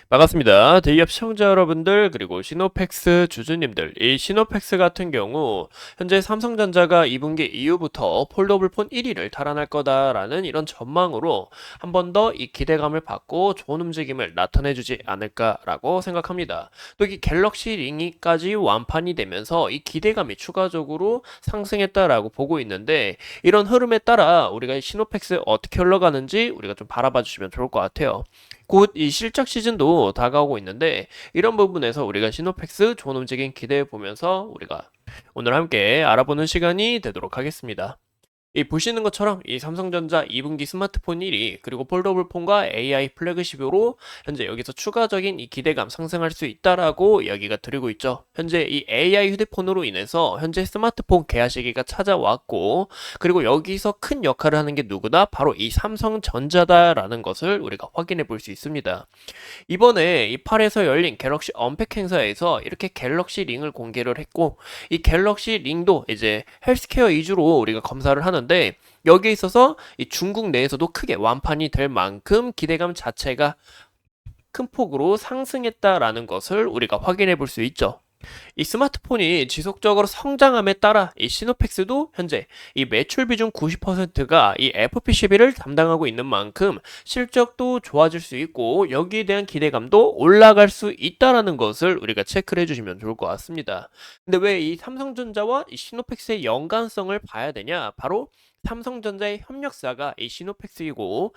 반갑습니다. 대기업 시청자 여러분들 그리고 시노팩스 주주님들 이 시노팩스 같은 경우 현재 삼성전자가 2분기 이후부터 폴더블 폰 1위를 달아날 거다라는 이런 전망으로 한 번 더 이 기대감을 받고 좋은 움직임을 나타내주지 않을까라고 생각합니다. 또 이 갤럭시 링이까지 완판이 되면서 이 기대감이 추가적으로 상승했다라고 보고 있는데 이런 흐름에 따라 우리가 시노팩스 어떻게 흘러가는지 우리가 좀 바라봐 주시면 좋을 것 같아요. 곧 이 실적 시즌도 다가오고 있는데 이런 부분에서 우리가 시노팩스 좋은 움직임 기대해 보면서 우리가 오늘 함께 알아보는 시간이 되도록 하겠습니다. 이 보시는 것처럼 이 삼성전자 2분기 스마트폰 1위 그리고 폴더블 폰과 AI 플래그십으로 현재 여기서 추가적인 이 기대감 상승할 수 있다라고 이야기가 드리고 있죠. 현재 이 AI 휴대폰으로 인해서 현재 스마트폰 개화 시기가 찾아왔고 그리고 여기서 큰 역할을 하는 게 누구다? 바로 이 삼성전자다라는 것을 우리가 확인해 볼 수 있습니다. 이번에 이 팔에서 열린 갤럭시 언팩 행사에서 이렇게 갤럭시 링을 공개를 했고 이 갤럭시 링도 이제 헬스케어 위주로 우리가 검사를 하는데 여기에 있어서 이 중국 내에서도 크게 완판이 될 만큼 기대감 자체가 큰 폭으로 상승했다라는 것을 우리가 확인해 볼 수 있죠. 이 스마트폰이 지속적으로 성장함에 따라 이 시노팩스도 현재 이 매출 비중 90%가 이 FP11을 담당하고 있는 만큼 실적도 좋아질 수 있고 여기에 대한 기대감도 올라갈 수 있다라는 것을 우리가 체크를 해주시면 좋을 것 같습니다. 근데 왜 이 삼성전자와 이 시노팩스의 연관성을 봐야 되냐? 바로 삼성전자의 협력사가 이 시노팩스이고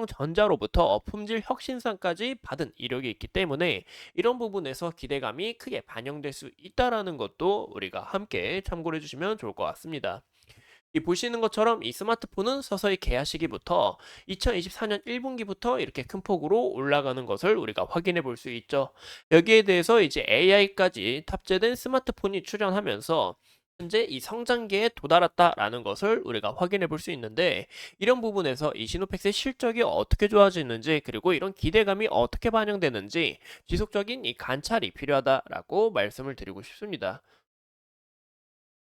삼성전자로부터 품질 혁신상까지 받은 이력이 있기 때문에 이런 부분에서 기대감이 크게 반영될 수 있다라는 것도 우리가 함께 참고를 해주시면 좋을 것 같습니다. 이 보시는 것처럼 이 스마트폰은 서서히 개화 시기부터 2024년 1분기부터 이렇게 큰 폭으로 올라가는 것을 우리가 확인해 볼 수 있죠. 여기에 대해서 이제 AI까지 탑재된 스마트폰이 출현하면서 현재 이 성장기에 도달했다라는 것을 우리가 확인해 볼 수 있는데 이런 부분에서 이 시노팩스의 실적이 어떻게 좋아지는지 그리고 이런 기대감이 어떻게 반영되는지 지속적인 이 관찰이 필요하다라고 말씀을 드리고 싶습니다.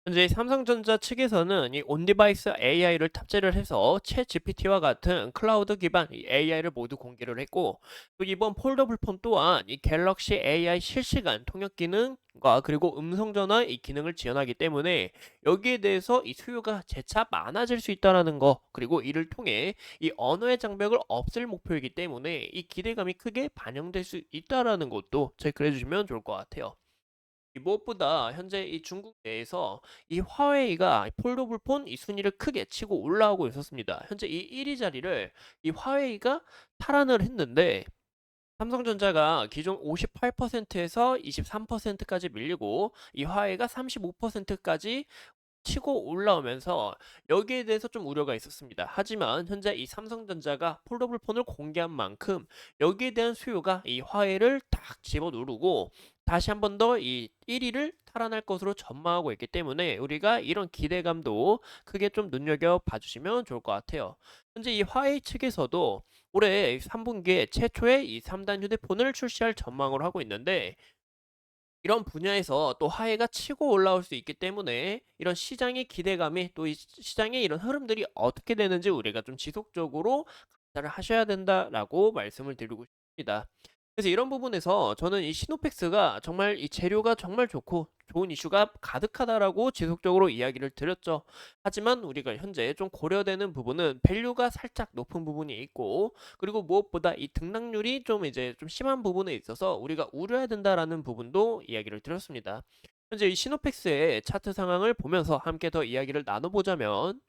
현재 삼성전자 측에서는 이 온디바이스 AI를 탑재를 해서 챗 GPT와 같은 클라우드 기반 AI를 모두 공개를 했고 또 이번 폴더블 폰 또한 이 갤럭시 AI 실시간 통역 기능과 그리고 음성 전화 이 기능을 지원하기 때문에 여기에 대해서 이 수요가 재차 많아질 수 있다라는 거 그리고 이를 통해 이 언어의 장벽을 없앨 목표이기 때문에 이 기대감이 크게 반영될 수 있다라는 것도 체크해 주시면 좋을 것 같아요. 이 무엇보다 현재 이 중국 내에서 이 화웨이가 폴더블 폰 이 순위를 크게 치고 올라오고 있었습니다. 현재 이 1위 자리를 이 화웨이가 탈환을 했는데 삼성전자가 기존 58%에서 23%까지 밀리고 이 화웨이가 35%까지 치고 올라오면서 여기에 대해서 좀 우려가 있었습니다. 하지만 현재 이 삼성전자가 폴더블 폰을 공개한 만큼 여기에 대한 수요가 이 화해를 딱 집어누르고 다시 한 번 더 이 1위를 탈환할 것으로 전망하고 있기 때문에 우리가 이런 기대감도 크게 좀 눈여겨 봐주시면 좋을 것 같아요. 현재 이 화웨이 측에서도 올해 3분기에 최초의 이 3단 휴대폰을 출시할 전망을 하고 있는데 이런 분야에서 또 화해가 치고 올라올 수 있기 때문에 이런 시장의 기대감이 또 이 시장의 이런 흐름들이 어떻게 되는지 우리가 좀 지속적으로 관찰을 하셔야 된다라고 말씀을 드리고 싶습니다. 그래서 이런 부분에서 저는 이 시노팩스가 정말 이 재료가 정말 좋고 좋은 이슈가 가득하다라고 지속적으로 이야기를 드렸죠. 하지만 우리가 현재 좀 고려되는 부분은 밸류가 살짝 높은 부분이 있고 그리고 무엇보다 이 등락률이 좀 이제 좀 심한 부분에 있어서 우리가 우려해야 된다라는 부분도 이야기를 드렸습니다. 현재 이 시노팩스의 차트 상황을 보면서 함께 더 이야기를 나눠보자면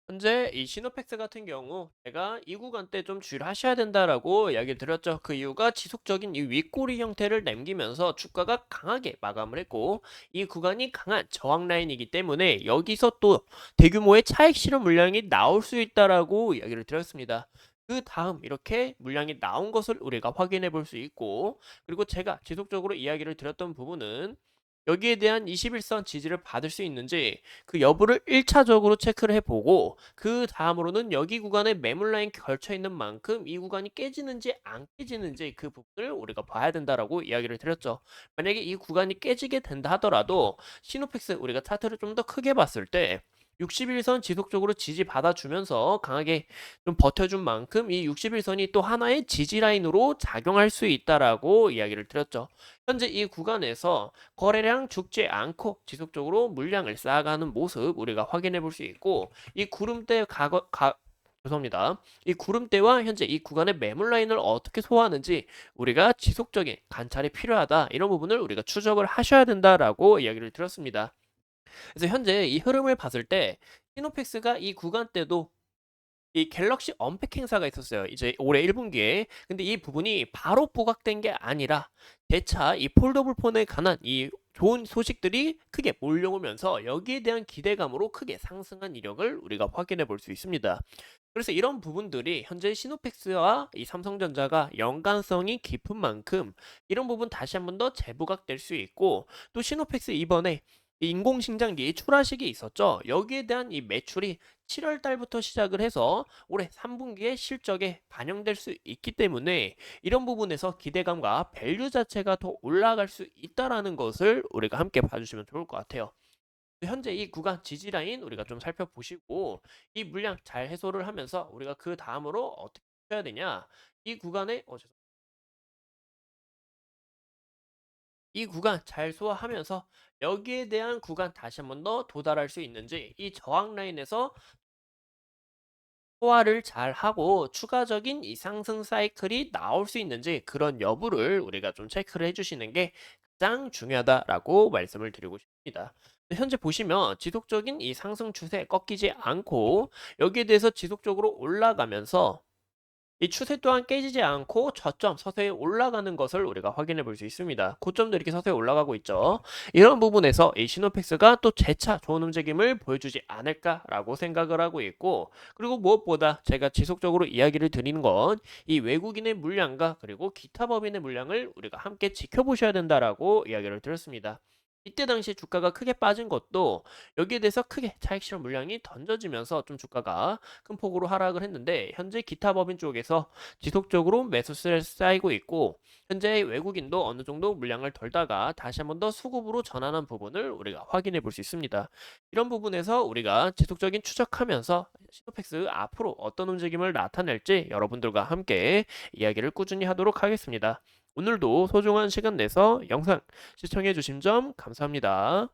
현재 이 시노팩스 같은 경우 제가 이 구간 때 좀 주의하셔야 된다라고 이야기를 드렸죠. 그 이유가 지속적인 이 윗꼬리 형태를 남기면서 주가가 강하게 마감을 했고 이 구간이 강한 저항 라인이기 때문에 여기서 또 대규모의 차익 실현 물량이 나올 수 있다라고 이야기를 드렸습니다. 그 다음 이렇게 물량이 나온 것을 우리가 확인해 볼 수 있고 그리고 제가 지속적으로 이야기를 드렸던 부분은 여기에 대한 21선 지지를 받을 수 있는지 그 여부를 1차적으로 체크를 해보고 그 다음으로는 여기 구간에 매물 라인 걸쳐 있는 만큼 이 구간이 깨지는지 안 깨지는지 그 부분을 우리가 봐야 된다라고 이야기를 드렸죠. 만약에 이 구간이 깨지게 된다 하더라도 시노팩스 우리가 차트를 좀 더 크게 봤을 때 60일선 지속적으로 지지받아 주면서 강하게 좀 버텨준 만큼 이 60일선이 또 하나의 지지라인으로 작용할 수 있다라고 이야기를 드렸죠. 현재 이 구간에서 거래량 죽지 않고 지속적으로 물량을 쌓아가는 모습 우리가 확인해 볼 수 있고, 이 구름대 죄송합니다. 이 구름대와 현재 이 구간의 매물 라인을 어떻게 소화하는지 우리가 지속적인 관찰이 필요하다. 이런 부분을 우리가 추적을 하셔야 된다라고 이야기를 드렸습니다. 그래서 현재 이 흐름을 봤을 때 시노펙스가 이 구간 때도 이 갤럭시 언팩 행사가 있었어요. 이제 올해 1분기에. 근데 이 부분이 바로 부각된 게 아니라 재차 이 폴더블 폰에 관한 이 좋은 소식들이 크게 몰려오면서 여기에 대한 기대감으로 크게 상승한 이력을 우리가 확인해 볼 수 있습니다. 그래서 이런 부분들이 현재 시노펙스와 이 삼성전자가 연관성이 깊은 만큼 이런 부분 다시 한번 더 재부각될 수 있고, 또 시노펙스 이번에 이 인공심장기 출하식이 있었죠. 여기에 대한 이 매출이 7월 달부터 시작을 해서 올해 3분기에 실적에 반영될 수 있기 때문에 이런 부분에서 기대감과 밸류 자체가 더 올라갈 수 있다라는 것을 우리가 함께 봐주시면 좋을 것 같아요. 현재 이 구간 지지 라인 우리가 좀 살펴보시고, 이 물량 잘 해소를 하면서 우리가 그 다음으로 어떻게 해야 되냐, 이 구간에 이 구간 잘 소화하면서 여기에 대한 구간 다시 한번 더 도달할 수 있는지, 이 저항 라인에서 소화를 잘 하고 추가적인 이 상승 사이클이 나올 수 있는지, 그런 여부를 우리가 좀 체크를 해주시는 게 가장 중요하다라고 말씀을 드리고 싶습니다. 현재 보시면 지속적인 이 상승 추세 꺾이지 않고 여기에 대해서 지속적으로 올라가면서 이 추세 또한 깨지지 않고 저점 서서히 올라가는 것을 우리가 확인해 볼 수 있습니다. 고점도 이렇게 서서히 올라가고 있죠. 이런 부분에서 이 시노펙스가 또 재차 좋은 움직임을 보여주지 않을까라고 생각을 하고 있고, 그리고 무엇보다 제가 지속적으로 이야기를 드리는 건 이 외국인의 물량과 그리고 기타 법인의 물량을 우리가 함께 지켜보셔야 된다라고 이야기를 드렸습니다. 이때 당시 주가가 크게 빠진 것도 여기에 대해서 크게 차익 실현 물량이 던져지면서 좀 주가가 큰 폭으로 하락을 했는데, 현재 기타 법인 쪽에서 지속적으로 매수세를 쌓이고 있고, 현재 외국인도 어느 정도 물량을 덜다가 다시 한번 더 수급으로 전환한 부분을 우리가 확인해 볼 수 있습니다. 이런 부분에서 우리가 지속적인 추적하면서 시노펙스 앞으로 어떤 움직임을 나타낼지 여러분들과 함께 이야기를 꾸준히 하도록 하겠습니다. 오늘도 소중한 시간 내서 영상 시청해 주신 점 감사합니다.